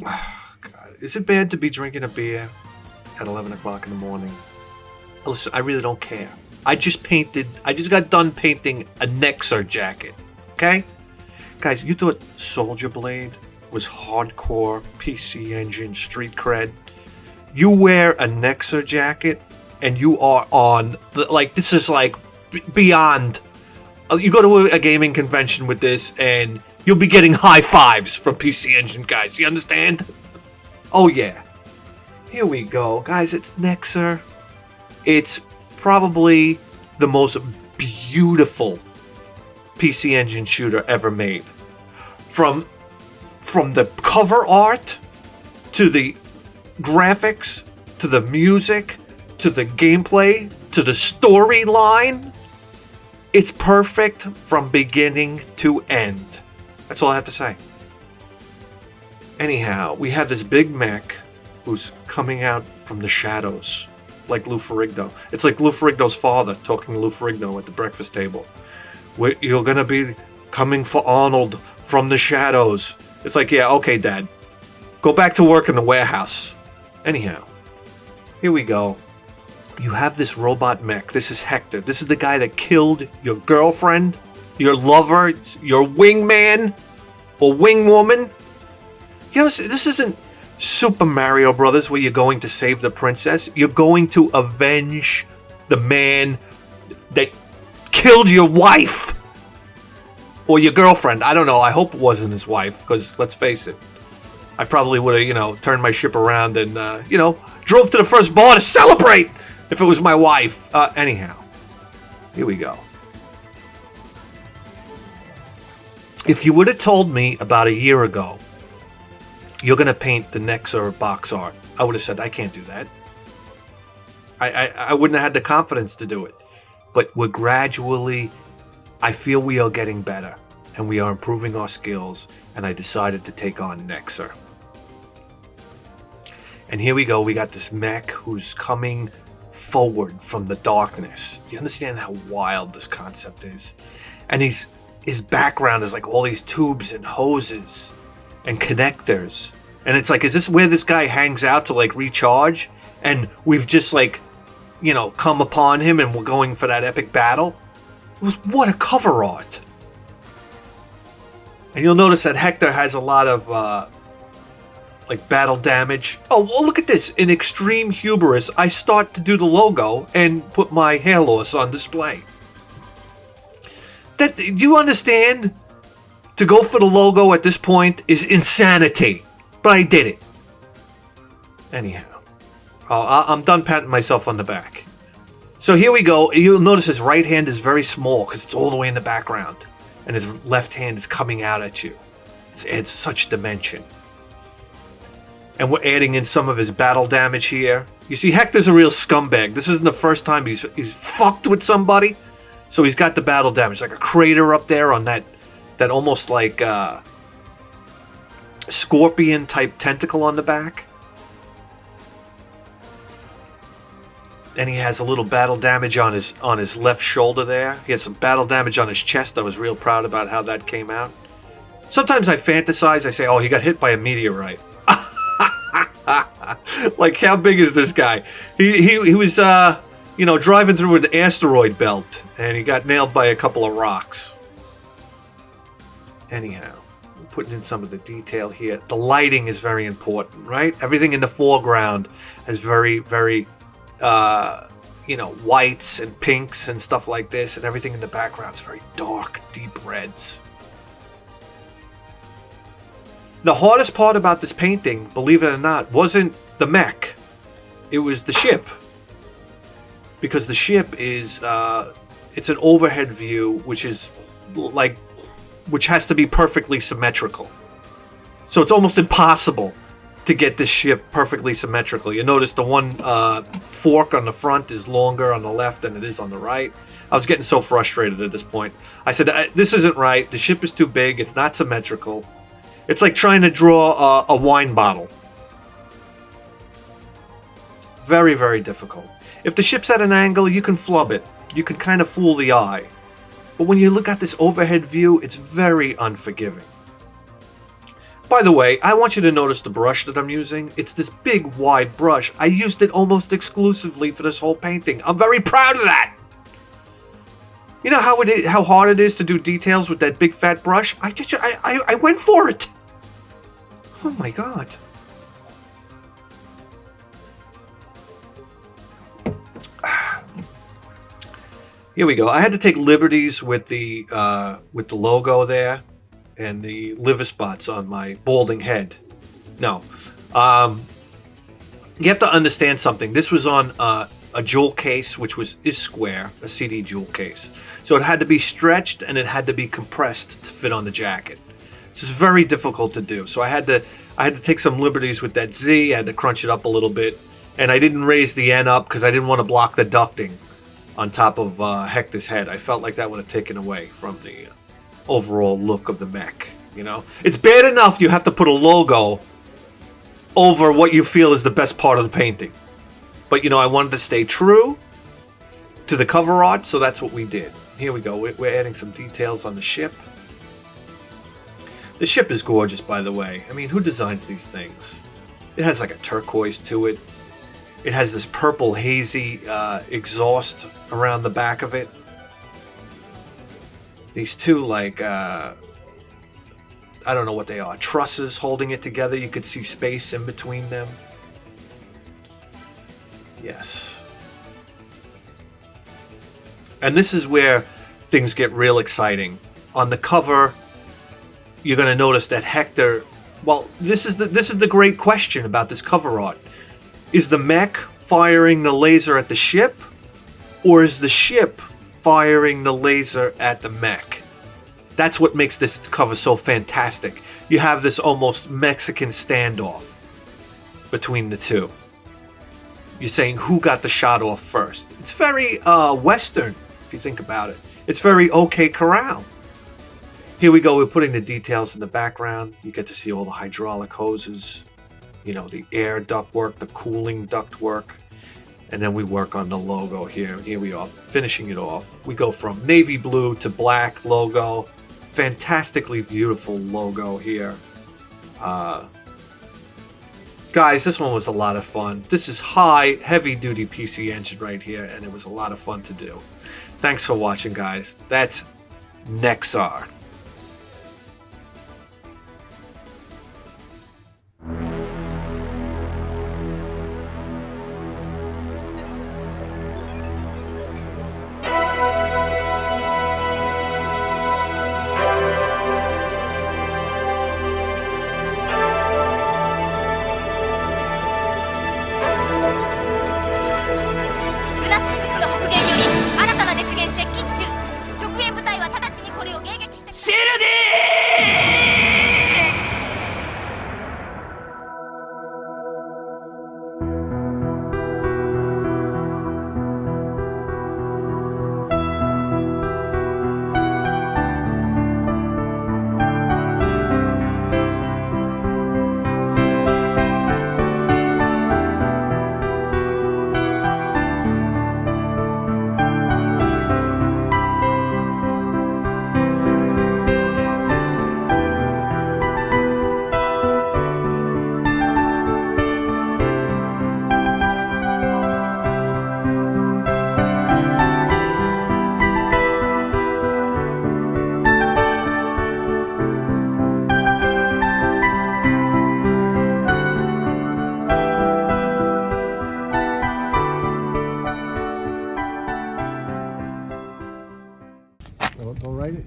God, is it bad to be drinking a beer at 11 o'clock in the morning? Listen, I really don't care. I just got done painting a Nexzr jacket. Okay? Guys, you thought Soldier Blade was hardcore PC Engine street cred? You wear a Nexzr jacket and you are on this is like beyond. You go to a gaming convention with this and you'll be getting high fives from PC Engine guys. You understand? Oh yeah. Here we go, guys. It's Nexzr. It's probably the most beautiful PC Engine shooter ever made. From the cover art to the graphics to the music to the gameplay to the storyline, it's perfect from beginning to end. That's all I have to say. Anyhow, we have this big mech who's coming out from the shadows, like Lou Ferrigno. It's like Lou Ferrigno's father talking to Lou Ferrigno at the breakfast table. You're gonna be coming for Arnold from the shadows. It's like, yeah, okay, Dad. Go back to work in the warehouse. Anyhow, here we go. You have this robot mech. This is Hector. This is the guy that killed your girlfriend, your lover, your wingman, or wingwoman. You know, this isn't Super Mario Brothers where you're going to save the princess. You're going to avenge the man that killed your wife. Or your girlfriend. I don't know. I hope it wasn't his wife, because let's face it, I probably would have, turned my ship around and, drove to the first bar to celebrate if it was my wife. Anyhow, here we go. If you would have told me about a year ago, you're going to paint the Nexzr box art, I would have said, I can't do that. I wouldn't have had the confidence to do it. But we're gradually, I feel we are getting better, and we are improving our skills, and I decided to take on Nexzr. And here we go, we got this mech who's coming forward from the darkness. Do you understand how wild this concept is? And his background is like all these tubes and hoses and connectors. And it's like, is this where this guy hangs out to like recharge? And we've just like, come upon him and we're going for that epic battle? What a cover art. And you'll notice that Hector has a lot of battle damage. Oh, well, look at this. In extreme hubris, I start to do the logo and put my hair loss on display. Do you understand? To go for the logo at this point is insanity. But I did it. Anyhow, I'm done patting myself on the back. So here we go. You'll notice his right hand is very small because it's all the way in the background. And his left hand is coming out at you. It adds such dimension. And we're adding in some of his battle damage here. You see, Hector's a real scumbag. This isn't the first time he's fucked with somebody. So he's got the battle damage. Like a crater up there on that almost like scorpion type tentacle on the back. And he has a little battle damage on his left shoulder there. He has some battle damage on his chest. I was real proud about how that came out. Sometimes I fantasize. I say, oh, he got hit by a meteorite. Like, how big is this guy? He was, driving through an asteroid belt, and he got nailed by a couple of rocks. Anyhow, I'm putting in some of the detail here. The lighting is very important, right? Everything in the foreground is very, very, whites and pinks and stuff like this, and everything in the background is very dark, deep reds. The hardest part about this painting, believe it or not, wasn't the mech. It was the ship. Because the ship is, it's an overhead view, which has to be perfectly symmetrical. So it's almost impossible to get this ship perfectly symmetrical. You notice the one fork on the front is longer on the left than it is on the right. I was getting so frustrated at this point. I said, this isn't right. The ship is too big. It's not symmetrical. It's like trying to draw a wine bottle. Very, very difficult. If the ship's at an angle, you can flub it. You can kind of fool the eye. But when you look at this overhead view, it's very unforgiving. By the way, I want you to notice the brush that I'm using. It's this big, wide brush. I used it almost exclusively for this whole painting. I'm very proud of that. You know how hard it is to do details with that big fat brush? I went for it. Oh my god. Here we go. I had to take liberties with the logo there and the liver spots on my balding head. No, you have to understand something. This was on a jewel case, which is square, a CD jewel case. So it had to be stretched and it had to be compressed to fit on the jacket. This is very difficult to do. So I had to take some liberties with that Z. I had to crunch it up a little bit, and I didn't raise the N up because I didn't want to block the ducting on top of Hector's head. I felt like that would have taken away from the overall look of the mech. You know, it's bad enough you have to put a logo over what you feel is the best part of the painting. But, you know, I wanted to stay true to the cover art, so that's what we did. Here we go. We're adding some details on the ship. The ship is gorgeous, by the way. I mean, who designs these things? It has like a turquoise to it. It has this purple hazy exhaust around the back of it. These two, like, I don't know what they are. Trusses holding it together. You could see space in between them. Yes. And this is where things get real exciting. On the cover, you're going to notice that Hector... Well, this is the great question about this cover art. Is the mech firing the laser at the ship? Or is the ship firing the laser at the mech? That's what makes this cover so fantastic. You have this almost Mexican standoff between the two. You're saying who got the shot off first. It's very Western, if you think about it. It's very OK Corral. Here we go. We're putting the details in the background. You get to see all the hydraulic hoses, you know, the air ductwork, the cooling ductwork. And then we work on the logo here. Here we are, finishing it off. We go from navy blue to black logo. Fantastically beautiful logo here. Guys, this one was a lot of fun. This is high, heavy-duty PC Engine right here, and it was a lot of fun to do. Thanks for watching, guys. That's Nexzr.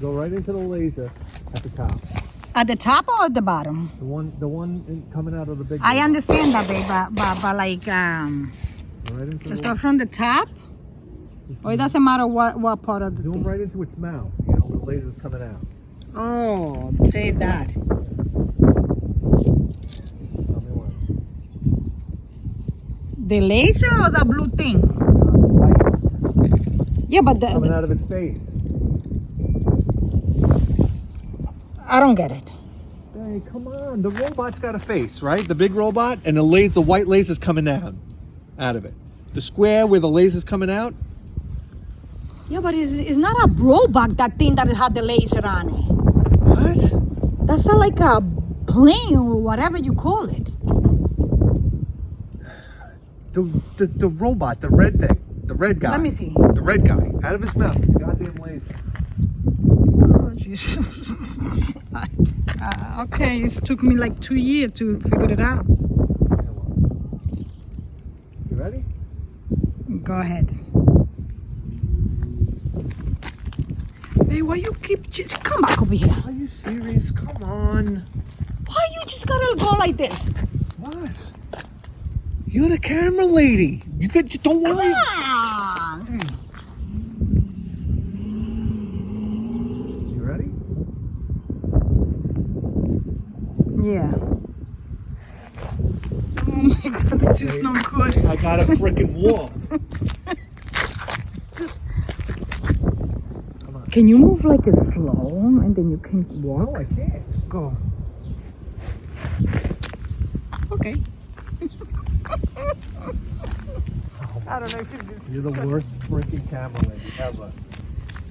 Go right into the laser at the top. At the top or at the bottom? The one coming out of the big. I understand that, babe, but like right to start from the top, or it doesn't matter what part of the thing. Right into its mouth. You know, where the laser's coming out. Oh, say that. The laser or the blue thing? Yeah, but coming out of its face. I don't get it. Hey, come on. The robot's got a face, right? The big robot, and the white laser's coming out of it. The square where the laser's coming out. Yeah, but it's not a robot, that thing that had the laser on it. What? That's not like a plane or whatever you call it. The robot, the red thing, the red guy. Let me see. The red guy, out of his mouth. He's goddamn lazy. Oh, Jesus. Okay, it took me like 2 years to figure it out. You ready? Go ahead. Hey, why you keep just come back over here? Are you serious? Come on. Why you just gotta go like this? What? You're the camera lady. You could don't Come worry. on. You ready? Yeah. Oh my God, this is no good. I got a freaking wall. Just. Can you move like a slow and then you can walk? No, I can't. Go. Okay. I don't know if it's You're the worst freaking camera lady ever.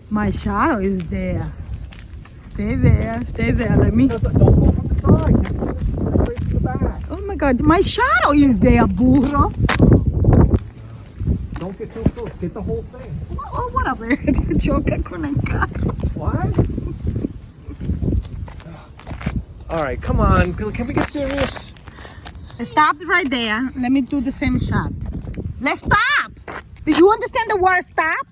My shadow is there. Stay there. Stay there. Let me. Don't go from the side. Go straight to the back. Oh my God, my shadow is there, burro. Don't get too close. Get the whole thing. Oh, whatever. Choca con el carro. What? All right, come on. Can we get serious? Stop right there. Let me do the same shot. Let's stop. Do you understand the word stop?